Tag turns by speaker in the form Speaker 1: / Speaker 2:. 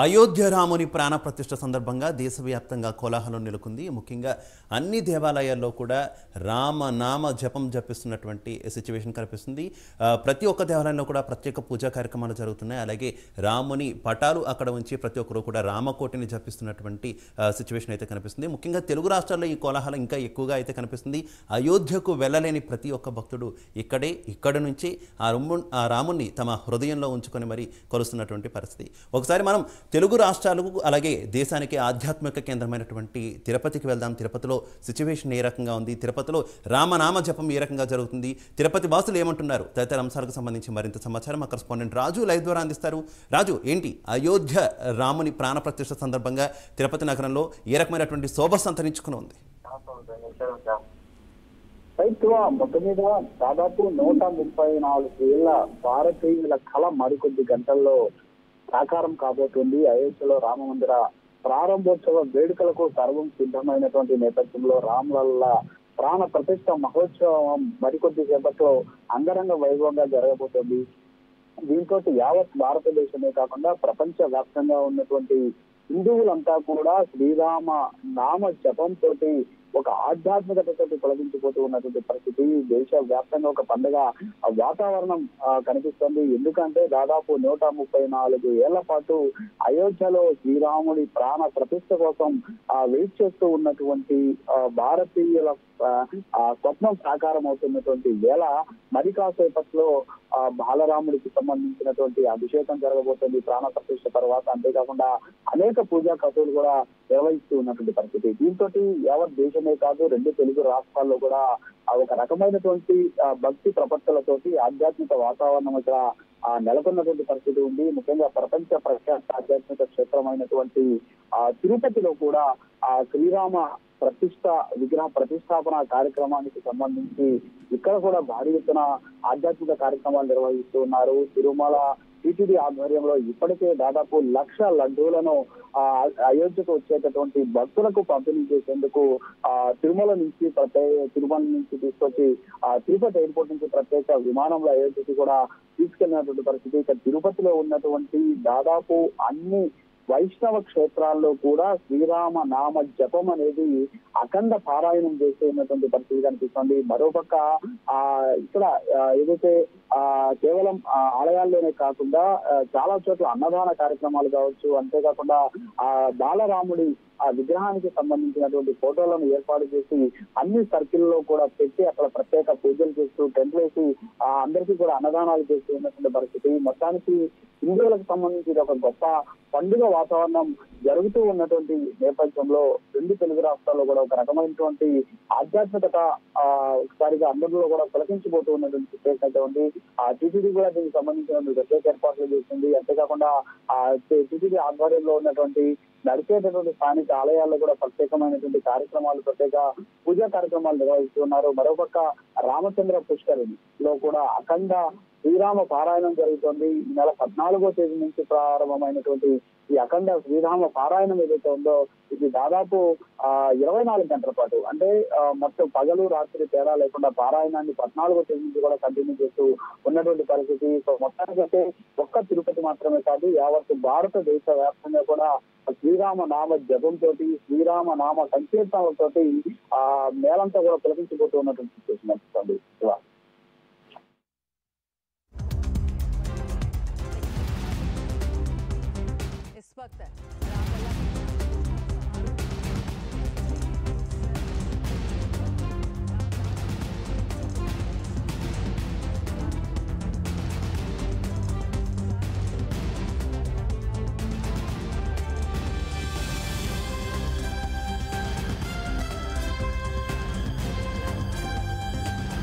Speaker 1: అయోధ్య రాముని ప్రాణ ప్రతిష్ఠ సందర్భంగా దేశవ్యాప్తంగా కోలాహలం నెలకొంది. ముఖ్యంగా అన్ని దేవాలయాల్లో కూడా రామనామ జపం జపిస్తున్నటువంటి సిచ్యువేషన్ కనిపిస్తుంది. ప్రతి ఒక్క దేవాలయంలో కూడా ప్రత్యేక పూజా కార్యక్రమాలు జరుగుతున్నాయి. అలాగే రాముని పటాలు అక్కడ ఉంచి ప్రతి ఒక్కరు కూడా రామకోటిని జపిస్తున్నటువంటి సిచ్యువేషన్ అయితే కనిపిస్తుంది. ముఖ్యంగా తెలుగు రాష్ట్రాల్లో ఈ కోలాహలం ఇంకా ఎక్కువగా అయితే కనిపిస్తుంది. అయోధ్యకు వెళ్ళలేని ప్రతి ఒక్క భక్తుడు ఇక్కడి నుంచి ఆ రాముని తమ హృదయంలో ఉంచుకొని మరి కొలుస్తున్నటువంటి పరిస్థితి. ఒకసారి మనం తెలుగు రాష్ట్రాలకు అలాగే దేశానికి ఆధ్యాత్మిక కేంద్రమైనటువంటి తిరుపతికి వెళ్దాం. తిరుపతిలో సిచ్యువేషన్ ఏ రకంగా ఉంది, తిరుపతిలో రామనామ జపం ఏ రకంగా జరుగుతుంది, తిరుపతి వాసులు ఏమంటున్నారు తదితర అంశాలకు సంబంధించి మరింత సమాచారం మా కరెస్పాండెంట్ రాజు లైవ్ ద్వారా అందిస్తారు. రాజు, ఏంటి అయోధ్య రాముని ప్రాణ ప్రతిష్ఠ సందర్భంగా తిరుపతి నగరంలో ఏ రకమైనటువంటి శోభ సంతరించుకుని ఉంది?
Speaker 2: మొత్తం మీద దాదాపు 134 ఏళ్ల భారతీయుల కళ మరికొద్ది గంటల్లో సాకారం కాబోతుంది. అయోధ్యలో రామ మందిర ప్రారంభోత్సవ వేడుకలకు సర్వం సిద్ధమైనటువంటి నేపథ్యంలో రామలల్ల ప్రాణ ప్రతిష్ఠ మహోత్సవం మరికొద్ది సేపట్లో అంగరంగ వైభవంగా జరగబోతోంది. దీంతో యావత్ భారతదేశమే కాకుండా ప్రపంచ వ్యాప్తంగా ఉన్నటువంటి హిందువులంతా కూడా శ్రీరామ నామ జపంతో ఒక ఆధ్యాత్మికతతో తొలగించిపోతూ ఉన్నటువంటి పరిస్థితి. దేశ వ్యాప్తంగా ఒక పండుగ వాతావరణం కనిపిస్తుంది. ఎందుకంటే దాదాపు 134 ఏళ్ల పాటు అయోధ్యలో శ్రీరాముడి ప్రాణ ప్రతిష్ఠ కోసం వెయిట్ చేస్తూ ఉన్నటువంటి భారతీయుల స్వప్నం సాకారం అవుతున్నటువంటి వేళ మరి కాసేపట్లో బాలరాముడికి సంబంధించినటువంటి అభిషేకం జరగబోతుంది ప్రాణ ప్రతిష్ఠ తర్వాత. అంతేకాకుండా అనేక పూజా కథలు కూడా నిర్వహిస్తూ ఉన్నటువంటి పరిస్థితి. దీంతో యావత్ దేశమే కాదు, 2 తెలుగు రాష్ట్రాల్లో కూడా ఒక రకమైనటువంటి భక్తి ప్రపత్తులతోటి ఆధ్యాత్మిక వాతావరణం ఇక్కడ నెలకొన్నటువంటి పరిస్థితి ఉంది. ముఖ్యంగా ప్రపంచ ప్రఖ్యాత ఆధ్యాత్మిక క్షేత్రమైనటువంటి తిరుపతిలో కూడా శ్రీరామ విగ్రహ ప్రతిష్టాపన కార్యక్రమానికి సంబంధించి ఇక్కడ కూడా భారీ ఎత్తున ఆధ్యాత్మిక కార్యక్రమాలు నిర్వహిస్తూ ఉన్నారు. తిరుమల టీటీడీ ఆధ్వర్యంలో ఇప్పటికే దాదాపు 1,00,000 లడ్డూలను అయోధ్యకు వచ్చేటటువంటి భక్తులకు పంపిణీ చేసేందుకు తిరుమల నుంచి తీసుకొచ్చి తిరుపతి ఎయిర్పోర్ట్ నుంచి ప్రత్యేక విమానంలో అయోధ్యకి కూడా తీసుకెళ్లినటువంటి పరిస్థితి. ఇక తిరుపతిలో ఉన్నటువంటి దాదాపు అన్ని వైష్ణవ క్షేత్రాల్లో కూడా శ్రీరామ నామ జపం అనేది అఖండ పారాయణం చేస్తూ ఉన్నటువంటి పరిస్థితి కనిపిస్తుంది. మరోపక్క ఇక్కడ ఏదైతే కేవలం ఆలయాల్లోనే కాకుండా చాలా చోట్ల అన్నదాన కార్యక్రమాలు కావచ్చు, అంతేకాకుండా బాలరాముడి విగ్రహానికి సంబంధించినటువంటి ఫోటోలను ఏర్పాటు చేసి అన్ని సర్కిల్లో కూడా పెట్టి అక్కడ ప్రత్యేక పూజలు చేస్తూ టెంట్ వేసి అందరికీ కూడా అన్నదానాలు చేస్తూ ఉన్నటువంటి పరిస్థితి. మొత్తానికి హిందువులకు సంబంధించి ఒక గొప్ప పండుగ వాతావరణం జరుగుతూ ఉన్నటువంటి నేపథ్యంలో 2 తెలుగు రాష్ట్రాల్లో కూడా ఒక రకమైనటువంటి ఆధ్యాత్మికత ఒకసారిగా అందరిలో కూడా పులకించిపోతూ ఉన్నటువంటి సిచ్యువేషన్ అయితే ఉంది. టీటీడీ కూడా దీనికి సంబంధించిన ప్రత్యేక ఏర్పాట్లు చేస్తుంది. అంతేకాకుండా టీటీడీ ఆధ్వర్యంలో ఉన్నటువంటి నడిచేటటువంటి స్థానిక ఆలయాల్లో కూడా ప్రత్యేకమైనటువంటి ప్రత్యేక పూజా కార్యక్రమాలు నిర్వహిస్తున్నారు. మరోపక్క రామచంద్ర పుష్కరిణిలో కూడా అఖండ శ్రీరామ పారాయణం జరుగుతుంది. ఈ నెల 14వ తేదీ నుంచి ప్రారంభమైనటువంటి ఈ అఖండ శ్రీరామ పారాయణం ఏదైతే ఉందో ఇది దాదాపు 24 గంటల పాటు, అంటే మొత్తం పగలు రాత్రి తేడా లేకుండా పారాయణాన్ని 14వ తేదీ నుంచి కూడా కంటిన్యూ చేస్తూ ఉన్నటువంటి పరిస్థితి. సో మొత్తానికైతే ఒక్క తిరుపతి మాత్రమే కాదు, యావత్ భారతదేశ వ్యాప్తంగా కూడా శ్రీరామ నామ జపంతో శ్రీరామ నామ సంకీర్తనలతోటి మేళంతా కూడా పులకించిపోతూ ఉన్నటువంటి సిచ్యువేషన్ అనిపిస్తుంది.
Speaker 3: इस वक्त